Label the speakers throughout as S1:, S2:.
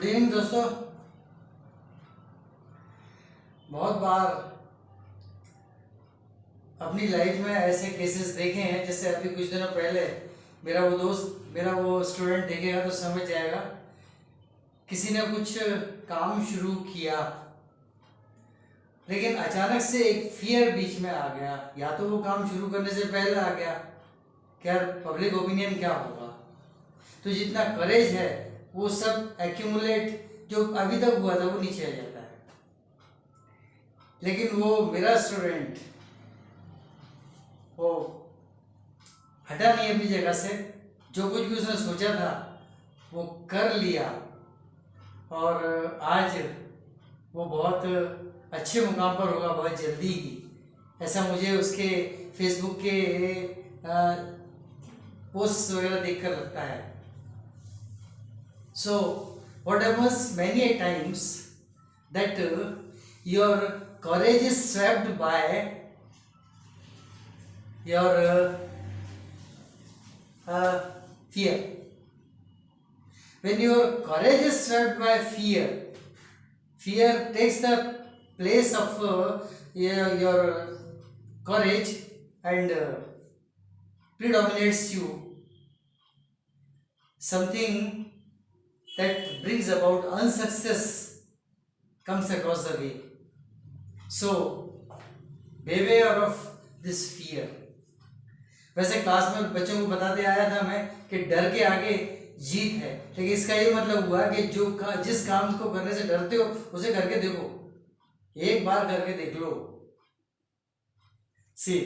S1: Good evening दोस्तों। बहुत बार अपनी लाइफ में ऐसे केसेस देखे हैं, जैसे अभी कुछ दिनों पहले मेरा वो स्टूडेंट देखेगा तो समझ जाएगा। किसी ने कुछ काम शुरू किया, लेकिन अचानक से एक फियर बीच में आ गया। या तो वो काम शुरू करने से पहले आ गया क्या पब्लिक ओपिनियन क्या होगा। तो जितना करेज है वो सब एक्यूमुलेट जो अभी तक हुआ था वो नीचे आ जाता है। लेकिन वो मेरा स्टूडेंट वो हटा नहीं अपनी जगह से, जो कुछ भी उसने सोचा था वो कर लिया और आज वो बहुत अच्छे मुकाम पर होगा बहुत जल्दी ही। ऐसा मुझे उसके फेसबुक के पोस्ट वगैरह देखकर लगता है। So what happens many a times that your courage is swept by your fear. When your courage is swept by fear, fear takes the place of your courage and predominates you. Something that brings about unsuccess comes across the way. So beware of this fear. वैसे class में बच्चों को बताते आया था मैं कि डर के आगे जीत है, लेकिन इसका ये मतलब हुआ कि जिस काम को करने से डरते हो उसे करके देखो, एक बार करके देख लो। See,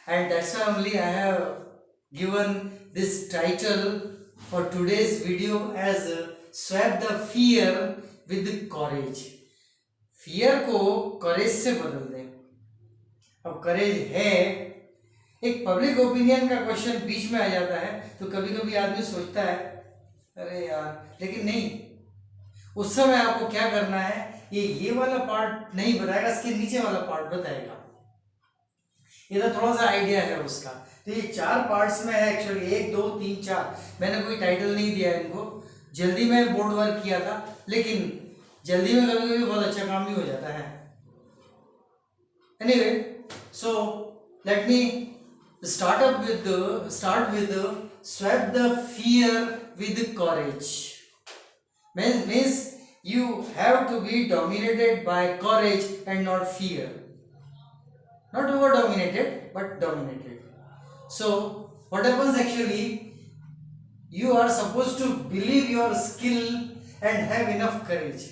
S1: and that's why only I have given this title for today's video as swap the fear with courage. Fear को करेज से बदल दें। अब करेज है, एक पब्लिक ओपिनियन का क्वेश्चन बीच में आ जाता है तो कभी कभी आदमी सोचता है अरे यार, लेकिन नहीं, उस समय आपको क्या करना है, ये वाला पार्ट नहीं बताएगा, इसके नीचे वाला पार्ट बताएगा। ये तो थोड़ा सा आइडिया है उसका। तो ये 4 पार्ट्स में है एक्चुअली, 1 2 3 4। मैंने कोई टाइटल नहीं दिया इनको, जल्दी में बोर्ड वर्क किया था, लेकिन जल्दी में कभी कभी बहुत अच्छा काम भी हो जाता है। Anyway, so let me start with swap the fear with courage. Means you have to be dominated by courage and not fear. Not over dominated but dominated. So what happens actually, you are supposed to believe your skill and have enough courage.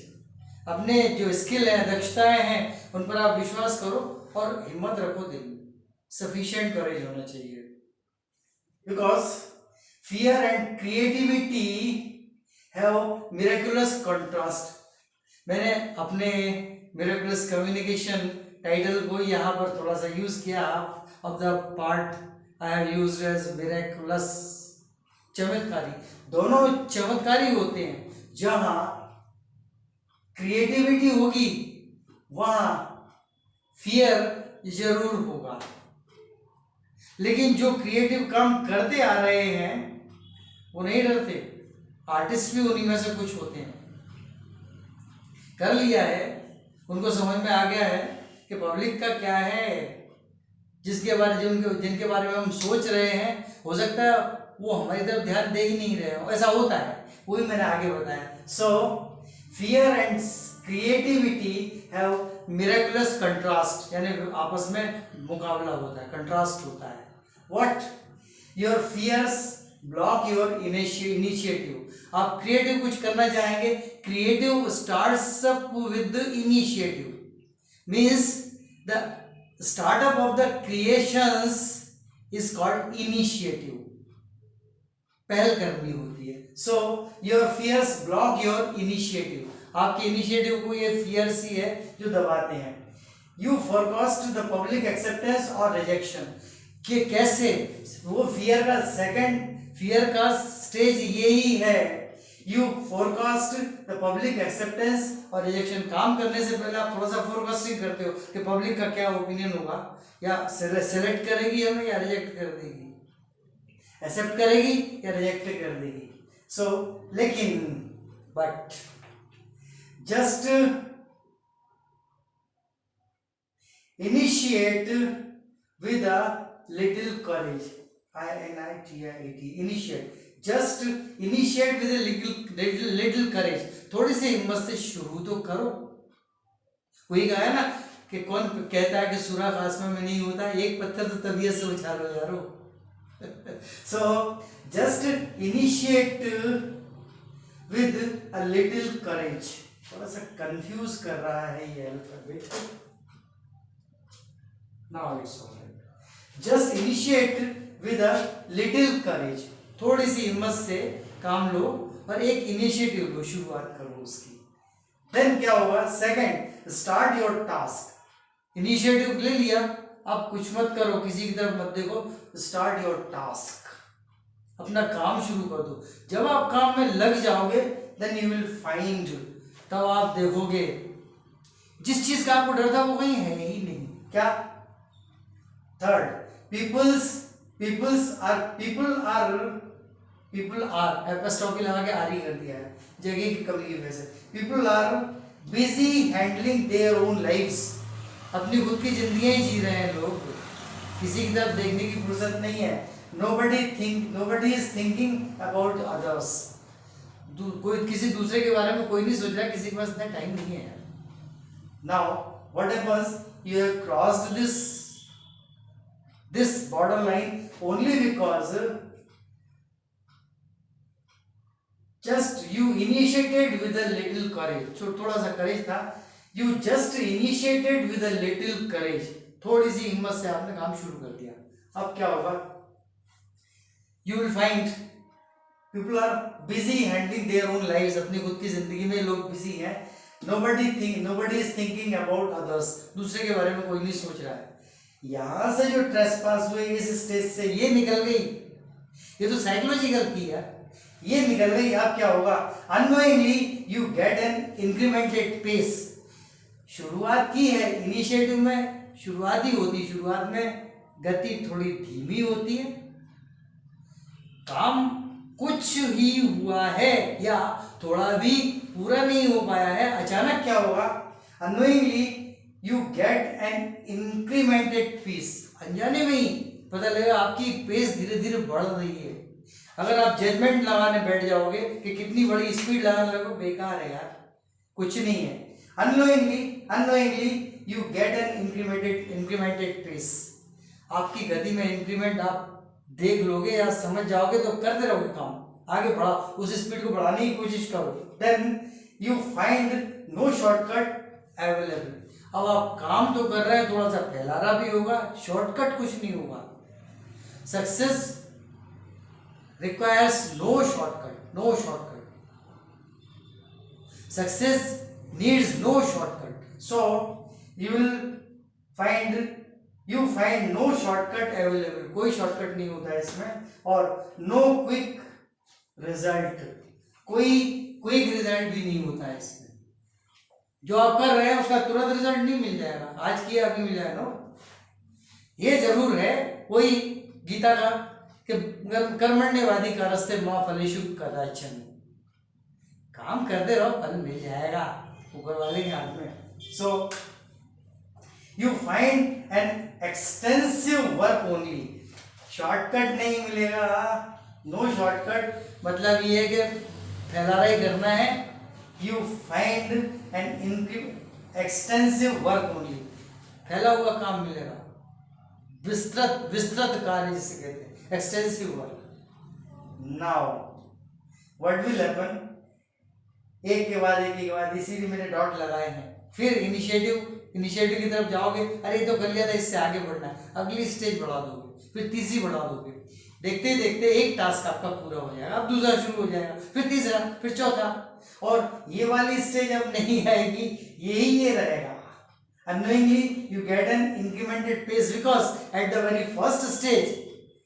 S1: अपने जो skill है, दक्षताएं हैं, उन पर आप विश्वास करो और हिम्मत रखो दिल में। सफिशिएंट करेज होना चाहिए, because fear and creativity have miraculous contrast. मैंने अपने मिरेकुलस कम्युनिकेशन टाइटल को यहाँ पर थोड़ा सा यूज किया। Of the part I have used as miraculous, चमत्कारी। दोनों चमत्कारी होते हैं। जहां क्रिएटिविटी होगी वहां फियर जरूर होगा, लेकिन जो क्रिएटिव काम करते आ रहे हैं वो नहीं डरते। आर्टिस्ट भी उन्हीं में से कुछ होते हैं, कर लिया है, उनको समझ में आ गया है कि पब्लिक का क्या है, जिनके बारे में हम सोच रहे हैं, हो सकता है वो हमारी तरफ ध्यान दे ही नहीं रहे हो। ऐसा होता है, वो भी मैंने आगे बताया। So fear and creativity have miraculous contrast, यानी आपस में मुकाबला होता है, कंट्रास्ट होता है। What? Your fears block your initiative. आप क्रिएटिव कुछ करना चाहेंगे, creative starts up with initiative. Means the startup of the creations is called initiative. पहल करनी होती है। So your fears block your initiative. आपके इनिशिएटिव को ये फियर्स ही है जो दबाते हैं। You forecast the public acceptance और रिजेक्शन, कि कैसे वो फियर का स्टेज यही है। You forecast the public acceptance और रिजेक्शन। काम करने से पहले आप थोड़ा सा फोरकास्टिंग करते हो कि पब्लिक का क्या ओपिनियन होगा, या सेलेक्ट करेगी हमें या रिजेक्ट कर देगी, एक्सेप्ट करेगी या रिजेक्ट कर देगी। सो लेकिन but just initiate with a little courage. INITIAT, initiate. Just initiate with a little courage. थोड़ी सी हिम्मत से शुरू तो करो. वही कहा है ना कि कौन कहता है कि सुराख आसमान में नहीं होता, एक पत्थर तो तबीयत से उछालो यारो. So just initiate with a little courage. थोड़ा सा कंफ्यूज कर रहा है ये alphabet. Now it's all right. Just initiate with a little courage. थोड़ी सी हिम्मत से काम लो और एक इनिशिएटिव लो, शुरुआत करो उसकी. देन क्या होगा? Second, start your task. Initiative ले लिया, अब कुछ मत करो, किसी की तरफ मत देखो, स्टार्ट योर टास्क. अपना काम शुरू कर दो. जब आप काम में लग जाओगे देन यू विल फाइंड, तब आप देखोगे जिस चीज का आपको डर था वो कहीं है ही नहीं. क्या? थर्ड, people are एपोस्ट्रोफी लगा के आर ही कर दिया है, जगह की कमी की वजह से. People are busy handling their own lives. अपनी खुद की जिंदगियां ही जी रहे हैं लोग, किसी की तरफ देखने की फुर्सत नहीं है. nobody is thinking about others. कोई किसी दूसरे के बारे में कोई नहीं सोच रहा, किसी के पास इतना टाइम नहीं है. Now what happens? You have crossed this borderline only because just you initiated with a little courage. तो थोड़ा सा करेज था. You just initiated with a little courage. थोड़ी सी हिम्मत से आपने काम शुरू कर दिया. अब क्या होगा? You will find people are busy handling their own lives. अपनी खुद की जिंदगी में लोग बिजी हैं. Nobody is thinking about others. दूसरे के बारे में कोई नहीं सोच रहा है. यहां से जो ट्रेसपास हुए इस स्टेज से ये निकल गई, ये तो साइकोलॉजिकल की है, ये निकल गई. अब क्या होगा? Unknowingly you get an incremented pace. शुरुआत की है, इनिशिएटिव में शुरुआत ही होती, शुरुआत में गति थोड़ी धीमी होती है. काम कुछ ही हुआ है या थोड़ा भी पूरा नहीं हो पाया है, अचानक क्या होगा? Unknowingly you get an incremented pace. अनजाने में ही पता लगेगा आपकी पेस धीरे धीरे बढ़ रही है. अगर आप जजमेंट लगाने बैठ जाओगे कि कितनी बड़ी स्पीड लगाने लगो, बेकार है यार, कुछ नहीं है. Unknowingly you get an incremented pace. आपकी गति में इंक्रीमेंट आप देख लोगे या समझ जाओगे तो करते रहोगे काम, आगे बढ़ा, उस स्पीड को बढ़ाने की कोशिश करो. Then you find no shortcut available. अब आप काम तो कर रहे हैं, थोड़ा सा फैलाना भी होगा, शॉर्टकट कुछ नहीं होगा. Success requires no shortcut. Success needs no shortcut. So you find no shortcut available. कोई शॉर्टकट नहीं होता है इसमें. और no quick result, कोई क्विक रिजल्ट भी नहीं होता है इसमें. जो आप कर रहे हैं उसका तुरंत रिजल्ट नहीं मिल जाएगा, आज किया अभी मिल जाएगा. ये जरूर है वही गीता का कि कर्मण्यवादी का रास्ते माँ फलेषु कदाचन. काम करते रहो, फल मिल जाएगा ऊपर वाले के हाथ में. So you find an extensive work only. Shortcut नहीं मिलेगा. नो शॉर्टकट मतलब ये है कि फैलाना ही करना है. You find an extensive work only. फैला हुआ काम मिलेगा, विस्तृत कार्य जिसे कहते हैं, extensive work. Now what will happen? एक के बाद इसीलिए मैंने डॉट लगाए हैं. फिर इनिशिएटिव की तरफ जाओगे, अरे तो कर लिया था, इससे आगे बढ़ना है, अगली स्टेज बढ़ा दोगे, फिर तीसरी बढ़ा दोगे. देखते देखते एक टास्क आपका पूरा हो जाएगा, अब दूसरा शुरू हो जाएगा, फिर तीसरा, फिर चौथा, और ये वाली स्टेज अब नहीं आएगी, ये रहेगा. Unknowingly you get an incremented pace because at the very first stage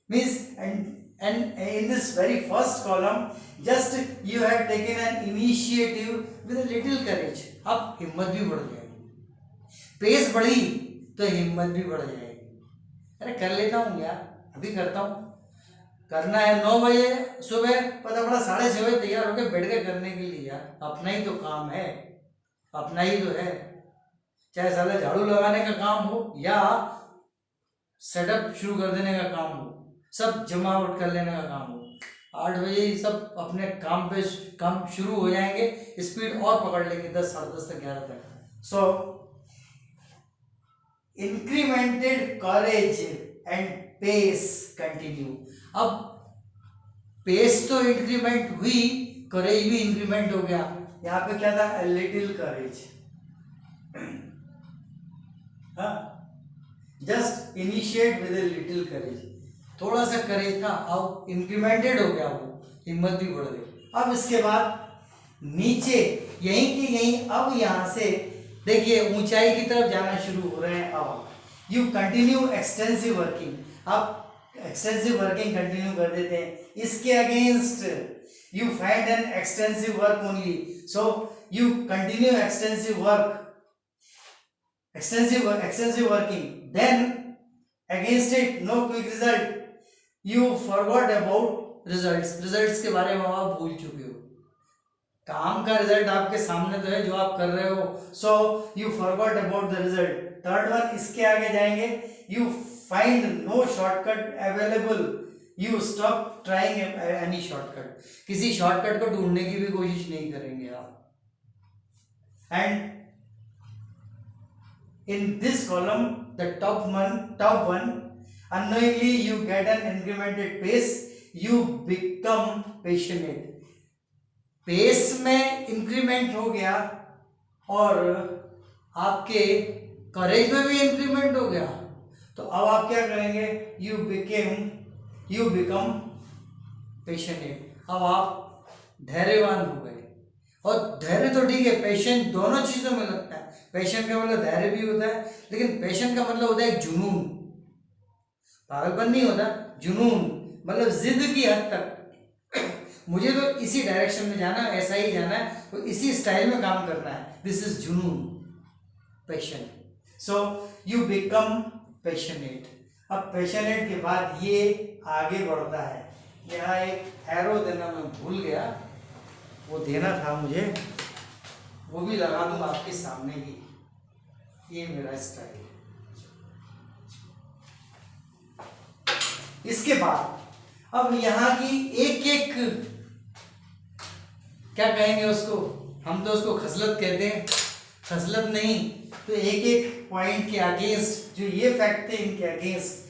S1: means and in this very first column just you have taken an initiative with a little courage. अब हिम्मत भी बढ़ जाएगी, पेस बढ़ी तो हिम्मत भी बढ़ जाएगी. अरे कर लेता हूँ यार, अभी करता हूँ. करना है 9 बजे सुबह, पता पड़ा 6:30 बजे तैयार होकर बैठ के करने के लिए. यार अपना ही तो काम है. अपना ही तो है, चाहे साला झाड़ू लगाने का काम हो या सेटअप शुरू कर देने का काम हो, सब जमावट कर लेने का काम हो, 8 बजे ही सब अपने काम शुरू हो जाएंगे, स्पीड और पकड़ लेंगे 10, साढ़े 10 तक, 11 तक। So incremented courage and pace continue. अब पेस तो इंक्रीमेंट हुई, करेज भी इंक्रीमेंट हो गया। यहाँ पे क्या था, little courage, just initiate with a little courage, थोड़ा सा करेज था, अब इंक्रीमेंटेड हो गया, वो हिम्मत भी बढ़ गई। अब इसके बाद नीचे यहीं की यहीं, अब यहाँ से देखिए ऊंचाई की तरफ जाना शुरू हो रहे हैं। अब यू कंटिन्यू एक्सटेंसिव वर्किंग, अब एक्सटेंसिव वर्किंग कंटिन्यू कर देते हैं। इसके against you find an extensive work only, so you continue extensive working, then against it no quick result, you forgot about results के बारे में आप भूल चुके हो, काम का रिजल्ट आपके सामने तो है जो आप कर रहे हो, so you forgot about the result। Third one, इसके आगे जाएंगे, you find no shortcut available, you stop trying any shortcut, किसी शॉर्टकट को ढूंढने की भी कोशिश नहीं करेंगे आप। And in this column the top one, unknowingly you get an incremented pace, you become passionate, pace में इंक्रीमेंट हो गया और आपके करेज में भी इंक्रीमेंट हो गया, तो अब आप क्या करेंगे, यू बिकम पेशेंट, अब आप धैर्यवान हो गए। और धैर्य तो ठीक है, पेशेंट दोनों चीजों में लगता है, पेशेंट का मतलब धैर्य भी होता है, लेकिन पेशेंट का मतलब होता है एक जुनून, पागलपन नहीं होता, जुनून मतलब जिद की हद तक, मुझे तो इसी डायरेक्शन में जाना, ऐसा ही जाना है, तो इसी स्टाइल में काम करना है, दिस इज जुनून, patient. So you become passionate. अब पैशनेट के बाद ये आगे बढ़ता है, यहाँ एक एरो देना मैं भूल गया, वो देना था मुझे, वो भी लगा दूंगा आपके सामने ही, ये मेरा स्टाइल। इसके बाद अब यहाँ की एक एक, क्या कहेंगे उसको, हम तो उसको खसलत कहते हैं, खसलत नहीं तो एक एक पॉइंट के अगेंस्ट, जो ये फैक्ट थे इनके against,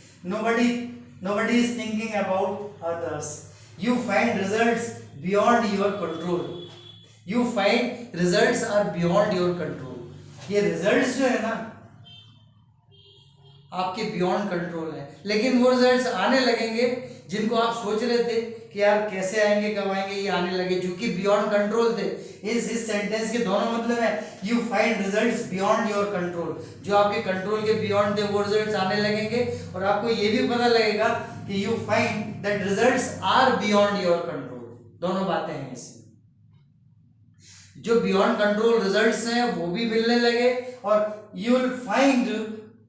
S1: nobody is thinking about others, you find results beyond your control, you find results are beyond your control, ये रिजल्ट्स जो है ना आपके बियॉन्ड कंट्रोल है, लेकिन वो रिजल्ट्स आने लगेंगे जिनको आप सोच रहे थे कि यार कैसे आएंगे, कब आएंगे, ये आने लगे, जो कि बियॉन्ड कंट्रोल थे। इस सेंटेंस के दोनों मतलब है, you find results beyond your control, जो आपके कंट्रोल के बियॉन्ड थे वो रिजल्ट्स आने लगेंगे, और आपको ये भी पता लगेगा कि you find that results are beyond your control, दोनों बातें हैं इसमें। जो बियॉन्ड कंट्रोल रिजल्ट्स हैं वो भी मिलने लगे, और you will find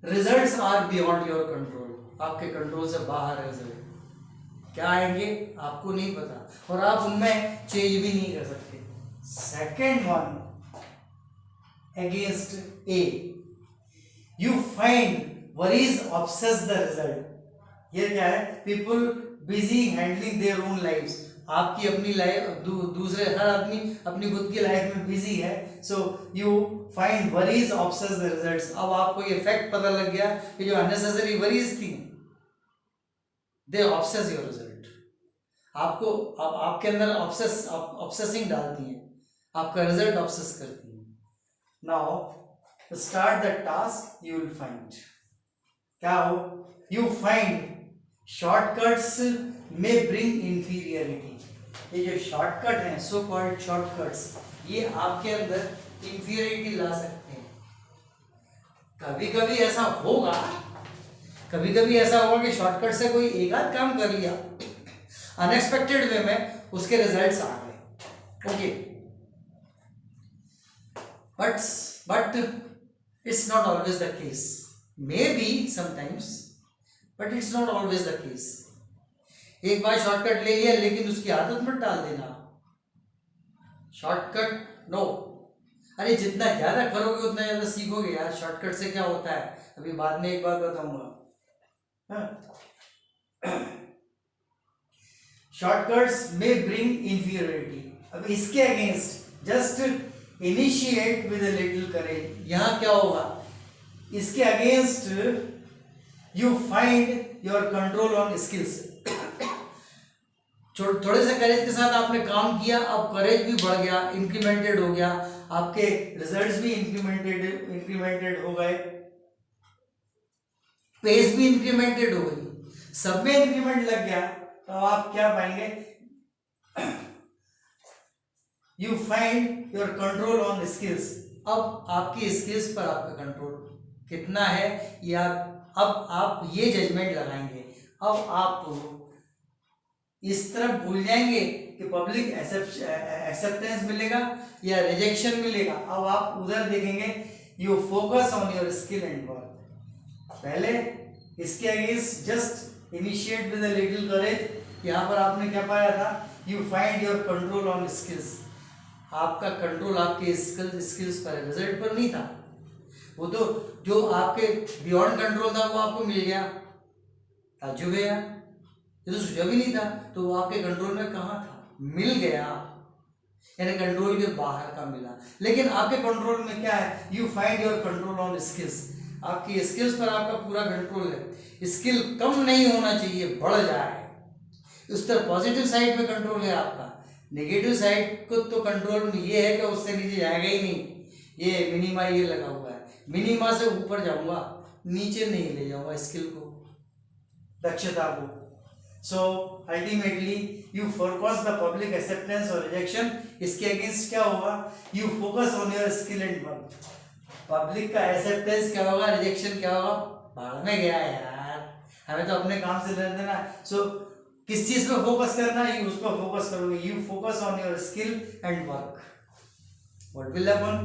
S1: results are beyond your control, आपके कंट्रोल से बाहर है रिजल्ट, क्या आएंगे आपको नहीं पता, और आप उनमें चेंज भी नहीं कर सकते। Second one, against A, you find worries obsess the result. ये क्या है, people busy handling their own lives, आपकी अपनी लाइफ, दूसरे हर आदमी अपनी खुद की लाइफ में बिजी है, so you find worries obsess the results. अब आपको ये फैक्ट पता लग गया कि जो अननेसेसरी वरीज थी दे ऑब्सेस योर रिजल्ट, आपको अब आपके अंदर ऑब्सेसिंग डालती हैं, आपका रिजल्ट ऑब्सेस करती हैं। Now start the task, you will find, क्या हो, यू फाइंड शॉर्टकट्स में ब्रिंग इंफीरियरिटी, ये जो शॉर्टकट हैं, सो कॉल्ड शॉर्टकट्स, ये आपके अंदर इंफीरियरिटी ला सकते हैं। कभी कभी ऐसा होगा, कभी कभी ऐसा होगा कि शॉर्टकट से कोई एक आध काम कर लिया अनएक्सपेक्टेड वे में, उसके रिजल्ट्स आ गए, okay, but it's not always the case, may be sometimes, but it's not always the case. एक बार शॉर्टकट ले लिया लेकिन उसकी आदत मत डाल देना, शॉर्टकट नो, अरे जितना ज़्यादा करोगे उतना ज़्यादा सीखोगे यार। शॉर्टकट से क्या होता है, अभी बाद में एक बात बताऊंगा। शॉर्टकट्स में ब्रिंग इंफीरियरिटी। अब इसके against just initiate with a little courage, यहाँ क्या होगा, इसके against you find your control on skills. थोड़े से करेज के साथ आपने काम किया, अब करेज भी बढ़ गया, इंक्रीमेंटेड हो गया, आपके रिजल्ट्स भी इंक्रीमेंटेड हो गए, पेस भी इंक्रीमेंटेड हो गई, सब में इंक्रीमेंट लग गया, तो आप क्या पाएंगे, you find your control on skills. अब आपकी स्किल्स पर आपका कंट्रोल कितना है, या अब आप ये जजमेंट लगाएंगे, अब आप इस तरफ भूल जाएंगे कि पब्लिक एक्सेप्टेंस मिलेगा या रिजेक्शन मिलेगा, अब आप उधर देखेंगे, you focus on your skill and work. पहले इसके against just initiate with a little courage, यहाँ पर आपने क्या पाया था, you find your control on skills. आपका कंट्रोल आपके स्किल्स पर, रिजल्ट पर नहीं था, वो तो जो आपके बियॉन्ड कंट्रोल था वो आपको मिल गया, ताज्जुब है यार, ये तो सोचा भी नहीं था, तो वो आपके कंट्रोल में कहाँ था, मिल गया, यानी कंट्रोल के बाहर का मिला। लेकिन आपके कंट्रोल में क्या है, you find your control on skills, आपकी स्किल्स पर आपका पूरा कंट्रोल है, स्किल कम नहीं होना चाहिए, बढ़ जाए, उस तरह पॉजिटिव साइड में कंट्रोल है आपका। नेगेटिव साइड को तो कंट्रोल में ये है कि उससे नीचे जाएगा ही नहीं, ये मिनिमा ये लगा हुआ है, मिनिमा से ऊपर जाऊंगा, नीचे नहीं ले जाऊंगा स्किल को, दक्षता को। So ultimately you focus the public acceptance और रिजेक्शन, इसके अगेंस्ट क्या होगा, you focus on your skill and work. Public का एक्सेप्टेंस क्या होगा, रिजेक्शन क्या होगा, भाड़ में गया यार, हमें तो अपने काम से लेना देना। सो किस चीज पे फोकस करना है, उस पर फोकस करोगे, you focus on your skill and work. What will happen,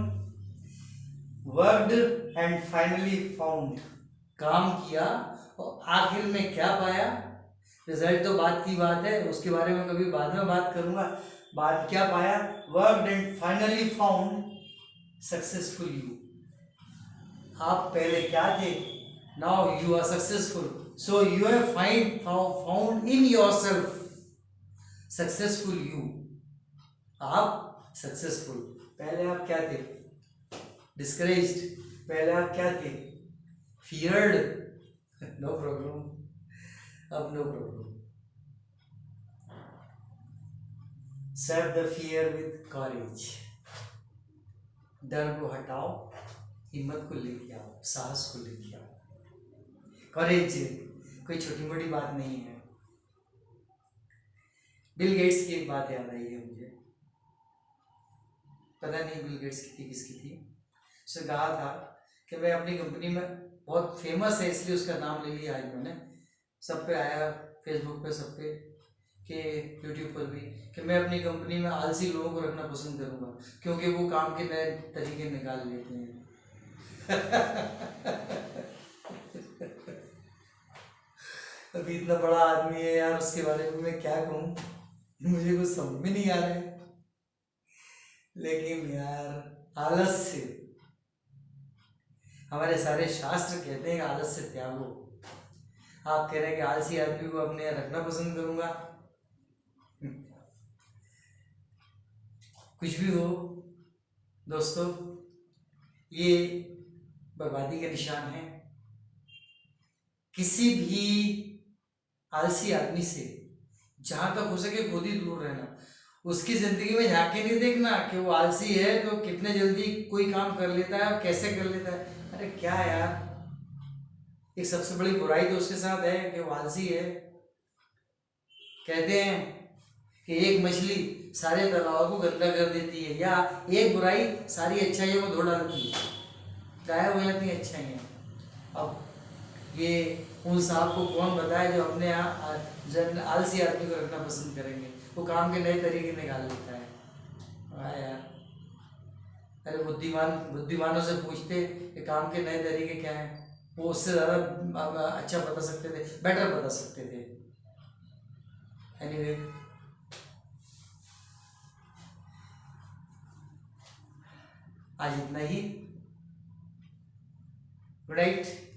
S1: worked and finally found, काम किया और आखिर में क्या पाया, रिजल्ट तो बात की बात है, उसके बारे में कभी बाद में बात करूंगा, बाद क्या पाया, worked and finally found successful you. आप पहले क्या थे, now you are successful, so you have found in yourself successful you. आप सक्सेसफुल, पहले आप क्या थे, डिस्करेज्ड, पहले आप क्या थे, फियर्ड, नो प्रॉब्लम, अब no problem. Serve the fear with courage, डर को हटाओ, हिम्मत को लेके आओ, साहस को लेके आओ। कॉरेज कोई छोटी मोटी बात नहीं है। बिल गेट्स की एक बात याद आई है मुझे, पता नहीं बिल गेट्स की थी किसकी थी, उसने कहा था कि मैं अपनी कंपनी में, बहुत फेमस है इसलिए उसका नाम ले लिया आज मैंने, सब पे आया, फेसबुक पे, सब पे, कि यूट्यूब पर भी, कि मैं अपनी कंपनी में आलसी लोगों को रखना पसंद करूँगा क्योंकि वो काम के नए तरीके निकाल लेते हैं। अभी इतना बड़ा आदमी है यार, उसके बारे में मैं क्या कहूँ, मुझे कुछ समझ में नहीं आ रहा है, लेकिन यार आलस से, हमारे सारे शास्त्र कहते हैं आलस से त्यागो। आप कह रहे हैं कि आलसी आदमी को अपने यहाँ रखना पसंद करूंगा, कुछ भी हो दोस्तों, ये बर्बादी के निशान है। किसी भी आलसी आदमी से जहां तक हो सके खुद ही दूर रहना, उसकी जिंदगी में झांक के नहीं देखना कि वो आलसी है तो कितने जल्दी कोई काम कर लेता है और कैसे कर लेता है। अरे क्या यार, एक सबसे बड़ी बुराई तो उसके साथ है कि वो आलसी है। कहते हैं कि एक मछली सारे तालाबों को गंदा कर देती है, या एक बुराई सारी अच्छाइयों को धो डालती है, गायब हो जाती है अच्छाइयाँ। अब ये उन साहब को कौन बताए जो अपने यहाँ आलसी आदमी को रखना पसंद करेंगे, वो काम के नए तरीके निकाल लेता है। हाँ यार, अरे बुद्धिमानों से पूछते कि काम के नए तरीके क्या हैं, वो उससे ज़्यादा अच्छा बता सकते थे, बेटर बता सकते थे। एनीवे, आज इतना ही। Good night.